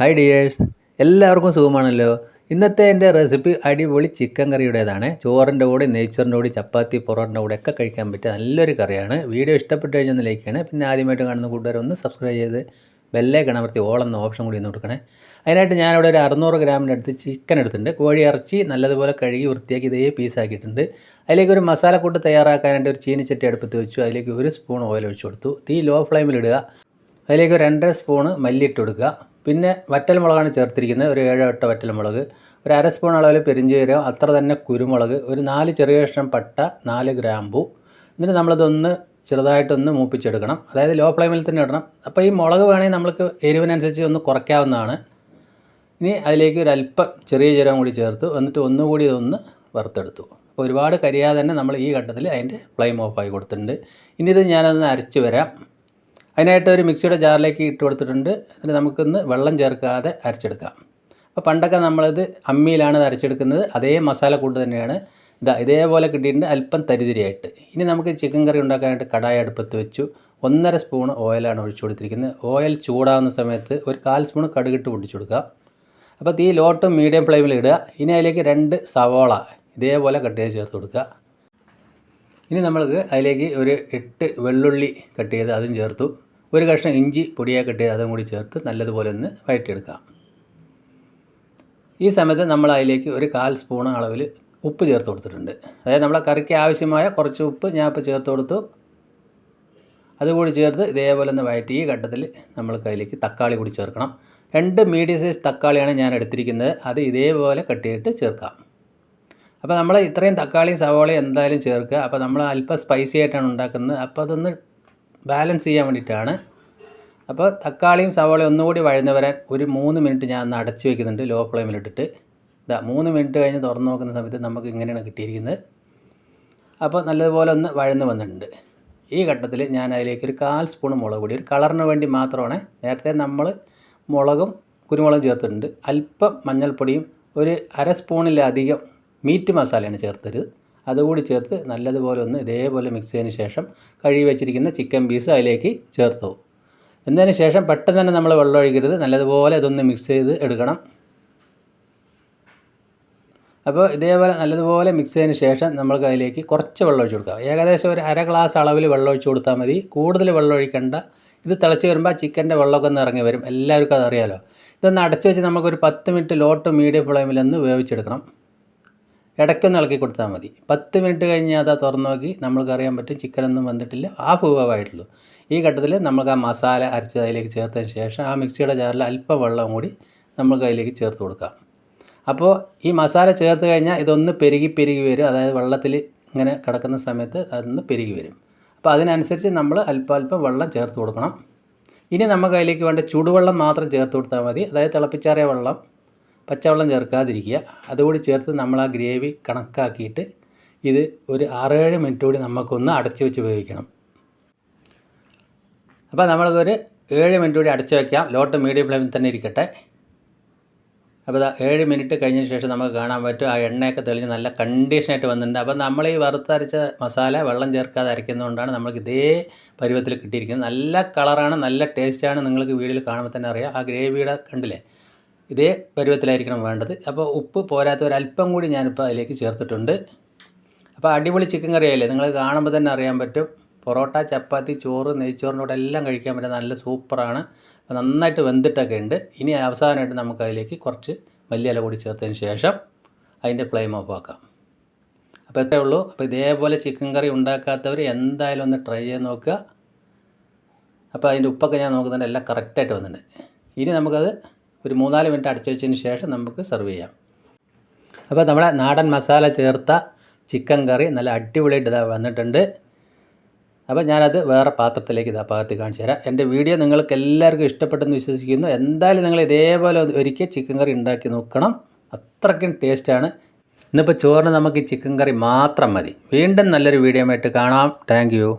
Hi dears, എല്ലാവർക്കും സുഖമാണല്ലോ. ഇന്നത്തെ എൻ്റെ റെസിപ്പി അടിപൊളി ചിക്കൻ കറിയുടേതാണ്. ചോറിൻ്റെ കൂടെ, നെയ്ച്ചോറിൻ്റെ കൂടെ, ചപ്പാത്തി പൊറോട്ടിൻ്റെ കൂടെ ഒക്കെ കഴിക്കാൻ പറ്റിയ നല്ലൊരു കറിയാണ്. വീഡിയോ ഇഷ്ടപ്പെട്ട് കഴിഞ്ഞാൽ ഒന്ന് ലൈക്ക് ചെയ്യണേ. പിന്നെ ആദ്യമായിട്ട് കാണുന്ന കൂട്ടുകാർ ഒന്ന് സബ്സ്ക്രൈബ് ചെയ്ത് ബെല്ലൈക്കൺ അമർത്തി ഓൾ എന്ന ഓപ്ഷൻ കൂടി ഒന്ന് കൊടുക്കണേ. അതിനായിട്ട് ഞാനിവിടെ ഒരു 600 ഗ്രാമിൻ്റെ അടുത്ത് ചിക്കൻ എടുത്തിട്ടുണ്ട്. കോഴി ഇറച്ചി നല്ലതുപോലെ കഴുകി വൃത്തിയാക്കി ഇതേ പീസാക്കിയിട്ടുണ്ട്. അതിലേക്ക് ഒരു മസാലക്കൂട്ട് തയ്യാറാക്കാനായിട്ട് ഒരു ചീനിച്ചട്ടി അടുപ്പത്ത് വെച്ചു. അതിലേക്ക് 1 സ്പൂൺ ഓയിൽ ഒഴിച്ചു കൊടുത്തു. തീ ലോ ഫ്ലെയിമിലിടുക. അതിലേക്ക് ഒരു 2.5 സ്പൂണ് മല്ലിയിട്ട് കൊടുക്കുക. പിന്നെ വറ്റൽമുളകാണ് ചേർത്തിരിക്കുന്നത്. ഒരു 7-8 വറ്റൽമുളക്, ഒരു 1/2 സ്പൂൺ അളവിൽ പെരിഞ്ചീരകം, അത്ര തന്നെ കുരുമുളക്, ഒരു 4 ചെറിയ കഷ്ണം പട്ട, 4 ഗ്രാമ്പു. എന്നിട്ട് നമ്മളിതൊന്ന് ചെറുതായിട്ടൊന്ന് മൂപ്പിച്ചെടുക്കണം. അതായത് ലോ ഫ്ലെയിമിൽ തന്നെ ഇടണം. അപ്പോൾ ഈ മുളക് വേണമെങ്കിൽ നമ്മൾക്ക് എരിവിനനുസരിച്ച് ഒന്ന് കുറയ്ക്കാവുന്നതാണ്. ഇനി അതിലേക്ക് ഒരു അല്പം ചെറിയ ജീരകം കൂടി ചേർത്തു. എന്നിട്ട് ഒന്നുകൂടി ഇതൊന്ന് വറുത്തെടുത്തു. അപ്പോൾ ഒരുപാട് കരിയാതെ തന്നെ നമ്മൾ ഈ ഘട്ടത്തിൽ അതിൻ്റെ ഫ്ലെയിം ഓഫായി കൊടുത്തിട്ടുണ്ട്. ഇനി ഇത് ഞാനൊന്ന് അരച്ച് വരാം. അതിനായിട്ട് ഒരു മിക്സിയുടെ ജാറിലേക്ക് ഇട്ട് കൊടുത്തിട്ടുണ്ട്. എന്നിട്ട് നമുക്കൊന്ന് വെള്ളം ചേർക്കാതെ അരച്ചെടുക്കാം. അപ്പോൾ പണ്ടൊക്കെ നമ്മളിത് അമ്മിയിലാണ് ഇത് അരച്ചെടുക്കുന്നത്. അതേ മസാല കൂട്ട് തന്നെയാണ് ഇതേപോലെ കിട്ടിയിട്ടുണ്ട്, അല്പം തരിതിരിയായിട്ട്. ഇനി നമുക്ക് ചിക്കൻ കറി ഉണ്ടാക്കാനായിട്ട് കടായി അടുപ്പത്ത് വെച്ചു. 1.5 സ്പൂൺ ഓയിലാണ് ഒഴിച്ചു കൊടുത്തിരിക്കുന്നത്. ഓയിൽ ചൂടാകുന്ന സമയത്ത് ഒരു 1/4 സ്പൂൺ കടുകിട്ട് പൊട്ടിച്ചു കൊടുക്കുക. അപ്പോൾ തീ ലോ ടു മീഡിയം ഫ്ലെയിമിൽ ഇടുക. ഇനി അതിലേക്ക് 2 സവോള ഇതേപോലെ കട്ട് ചെയ്ത് ചേർത്ത് കൊടുക്കുക. ഇനി നമ്മൾക്ക് അതിലേക്ക് ഒരു 8 വെള്ളുള്ളി കട്ട് ചെയ്ത് അതും ചേർത്തു. ഒരു കഷ്ണം ഇഞ്ചി പൊടിയായി കട്ട് ചെയ്ത് അതും കൂടി ചേർത്ത് നല്ലതുപോലെ ഒന്ന് വഴറ്റിയെടുക്കാം. ഈ സമയത്ത് നമ്മൾ അതിലേക്ക് ഒരു 1/4 സ്പൂൺ അളവിൽ ഉപ്പ് ചേർത്ത് കൊടുത്തിട്ടുണ്ട്. അതായത് നമ്മളെ കറിക്ക് ആവശ്യമായ കുറച്ച് ഉപ്പ് ഞാൻ ഇപ്പോൾ ചേർത്ത് കൊടുത്തു. അതുകൂടി ചേർത്ത് ഇതേപോലെ ഒന്ന് വഴറ്റി ഈ ഘട്ടത്തിൽ നമ്മൾക്ക് അതിലേക്ക് തക്കാളി കൂടി ചേർക്കണം. 2 മീഡിയം സൈസ് തക്കാളിയാണ് ഞാൻ എടുത്തിരിക്കുന്നത്. അത് ഇതേപോലെ കട്ട് ചെയ്തിട്ട് ചേർക്കാം. അപ്പോൾ നമ്മൾ ഇത്രയും തക്കാളിയും സവാളയും എന്തായാലും ചേർക്കുക. അപ്പോൾ നമ്മൾ അല്പം സ്പൈസി ആയിട്ടാണ് ഉണ്ടാക്കുന്നത്. അപ്പോൾ അതൊന്ന് ബാലൻസ് ചെയ്യാൻ വേണ്ടിയിട്ടാണ്. അപ്പോൾ തക്കാളിയും സവാളയും ഒന്നുകൂടി വഴന്ന് വരാൻ ഒരു 3 മിനിറ്റ് ഞാൻ ഒന്ന് അടച്ച് വയ്ക്കുന്നുണ്ട് ലോ ഫ്ലെയിമിലിട്ടിട്ട്. 3 മിനിറ്റ് കഴിഞ്ഞ് തുറന്ന് നോക്കുന്ന സമയത്ത് നമുക്ക് ഇങ്ങനെയാണ് കിട്ടിയിരിക്കുന്നത്. അപ്പോൾ നല്ലതുപോലെ ഒന്ന് വഴന്ന് വന്നിട്ടുണ്ട്. ഈ ഘട്ടത്തിൽ ഞാൻ അതിലേക്ക് ഒരു 1/4 സ്പൂൺ മുളക് പൊടി, ഒരു കളറിന് വേണ്ടി മാത്രമാണ്. നേരത്തെ നമ്മൾ മുളകും കുരുമുളകും ചേർത്തിട്ടുണ്ട്. അല്പം മഞ്ഞൾപ്പൊടിയും ഒരു 1/2 സ്പൂണിലധികം മീറ്റ് മസാലയാണ് ചേർത്തത്. അതുകൂടി ചേർത്ത് നല്ലതുപോലെ ഒന്ന് ഇതേപോലെ മിക്സ് ചെയ്തതിന് ശേഷം കഴുകി വെച്ചിരിക്കുന്ന ചിക്കൻ പീസ് അതിലേക്ക് ചേർത്തു. എന്നതിന് ശേഷം പെട്ടെന്ന് തന്നെ നമ്മൾ വെള്ളം ഒഴിക്കരുത്. നല്ലതുപോലെ ഇതൊന്ന് മിക്സ് ചെയ്ത് എടുക്കണം. അപ്പോൾ ഇതേപോലെ നല്ലതുപോലെ മിക്സ് ചെയ്തതിന് ശേഷം നമ്മൾക്ക് അതിലേക്ക് കുറച്ച് വെള്ളം ഒഴിച്ച് കൊടുക്കാം. ഏകദേശം ഒരു 1/2 ഗ്ലാസ് അളവിൽ വെള്ളം ഒഴിച്ച് കൊടുത്താൽ മതി. കൂടുതൽ വെള്ളം ഒഴിക്കേണ്ട. ഇത് തിളച്ച് വരുമ്പോൾ ചിക്കൻ്റെ വെള്ളമൊക്കെ ഒന്ന് ഇറങ്ങി വരും. എല്ലാവർക്കും അതറിയാലോ. ഇതൊന്ന് അടച്ച് വെച്ച് നമുക്കൊരു 10 മിനിറ്റ് ലോ ടു മീഡിയം ഫ്ലെയിമിലൊന്ന് വേവിച്ചെടുക്കണം. ഇടയ്ക്കൊന്ന് ഇളക്കി കൊടുത്താൽ മതി. 10 മിനിറ്റ് കഴിഞ്ഞ് അത് തുറന്ന് നോക്കി നമ്മൾക്കറിയാൻ പറ്റും ചിക്കനൊന്നും വന്നിട്ടില്ല, ഹാഫ് വേവായിട്ടുള്ളൂ. ഈ ഘട്ടത്തിൽ നമുക്ക് ആ മസാല അരച്ച് അതിലേക്ക് ചേർത്തതിന് ശേഷം ആ മിക്സിയുടെ ജാറിൽ അല്പം വെള്ളം കൂടി നമുക്ക് അതിലേക്ക് ചേർത്ത് കൊടുക്കാം. അപ്പോൾ ഈ മസാല ചേർത്ത് കഴിഞ്ഞാൽ ഇതൊന്ന് പെരുകി വരും. അതായത് വെള്ളത്തിൽ ഇങ്ങനെ കിടക്കുന്ന സമയത്ത് അതൊന്ന് പെരുകി വരും. അപ്പോൾ അതിനനുസരിച്ച് നമ്മൾ അല്പം വെള്ളം ചേർത്ത് കൊടുക്കണം. ഇനി നമുക്ക് അതിലേക്ക് വേണ്ട ചൂടുവെള്ളം മാത്രം ചേർത്ത് കൊടുത്താൽ മതി. അതായത് തിളപ്പിച്ചാറിയ വെള്ളം, പച്ചവെള്ളം ചേർക്കാതിരിക്കുക. അതുകൂടി ചേർത്ത് നമ്മൾ ആ ഗ്രേവി കണക്കാക്കിയിട്ട് ഇത് ഒരു 6-7 മിനിറ്റ് കൂടി നമുക്കൊന്ന് അടച്ച് വെച്ച് വേവിക്കണം. അപ്പോൾ നമ്മൾക്കൊരു 7 മിനിറ്റ് കൂടി അടച്ച് വയ്ക്കാം. ലോ ടു മീഡിയം ഫ്ലെയിമിൽ തന്നെ ഇരിക്കട്ടെ. അപ്പോൾ 7 മിനിറ്റ് കഴിഞ്ഞതിന് ശേഷം നമുക്ക് കാണാൻ പറ്റും ആ എണ്ണയൊക്കെ തെളിഞ്ഞ് നല്ല കണ്ടീഷനായിട്ട് വന്നിട്ടുണ്ട്. അപ്പോൾ നമ്മൾ ഈ വറുത്തരച്ച മസാല വെള്ളം ചേർക്കാതെ അരയ്ക്കുന്നതുകൊണ്ടാണ് നമുക്ക് ഇതേ പരുവത്തിൽ കിട്ടിയിരിക്കുന്നത്. നല്ല കളറാണ്, നല്ല ടേസ്റ്റാണ്. നിങ്ങൾക്ക് വീഡിയോയിൽ കാണുമ്പോൾ തന്നെ അറിയാം. ആ ഗ്രേവിയുടെ കണ്ടില്ലേ, ഇതേ പരുവത്തിലായിരിക്കണം വേണ്ടത്. അപ്പോൾ ഉപ്പ് പോരാത്ത ഒരല്പം കൂടി ഞാനിപ്പോൾ അതിലേക്ക് ചേർത്തിട്ടുണ്ട്. അപ്പോൾ അടിപൊളി ചിക്കൻ കറി ആയില്ലേ, നിങ്ങൾ കാണുമ്പോൾ തന്നെ അറിയാൻ പറ്റും. പൊറോട്ട, ചപ്പാത്തി, ചോറ്, നെയ്ച്ചോറിൻ്റെ കൂടെ എല്ലാം കഴിക്കാൻ പറ്റുന്ന നല്ല സൂപ്പറാണ്. അപ്പോൾ നന്നായിട്ട് വെന്തിട്ടൊക്കെ ഉണ്ട്. ഇനി അവസാനമായിട്ട് നമുക്ക് അതിലേക്ക് കുറച്ച് മല്ലിയില കൂടി ചേർത്തതിന് ശേഷം അതിൻ്റെ ഫ്ലെയിം ഓഫ് ആക്കാം. അപ്പോൾ ഇത്രയേ ഉള്ളൂ. അപ്പോൾ ഇതേപോലെ ചിക്കൻ കറി ഉണ്ടാക്കാത്തവർ എന്തായാലും ഒന്ന് ട്രൈ ചെയ്ത് നോക്കുക. അപ്പോൾ അതിൻ്റെ ഉപ്പൊക്കെ ഞാൻ നോക്കുന്നുണ്ട്, എല്ലാം കറക്റ്റായിട്ട് വന്നിട്ടുണ്ട്. ഇനി നമുക്കത് ഒരു 3-4 മിനിറ്റ് അടച്ചു വെച്ചതിന് ശേഷം നമുക്ക് സെർവ് ചെയ്യാം. അപ്പോൾ നമ്മുടെ നാടൻ മസാല ചേർത്ത ചിക്കൻ കറി നല്ല അടിപൊളിയായിട്ട് വന്നിട്ടുണ്ട്. അപ്പോൾ ഞാനത് വേറെ പാത്രത്തിലേക്ക് പാകത്തിൽ കാണിച്ചു തരാം. എൻ്റെ വീഡിയോ നിങ്ങൾക്ക് എല്ലാവർക്കും ഇഷ്ടപ്പെട്ടെന്ന് വിശ്വസിക്കുന്നു. എന്തായാലും നിങ്ങൾ ഇതേപോലെ ഒരിക്കൽ ചിക്കൻ കറി ഉണ്ടാക്കി നോക്കണം. അത്രയ്ക്കും ടേസ്റ്റാണ്. ഇന്നിപ്പോൾ ചോറിന് നമുക്ക് ഈ ചിക്കൻ കറി മാത്രം മതി. വീണ്ടും നല്ലൊരു വീഡിയോ ആയിട്ട് കാണാം. Thank you.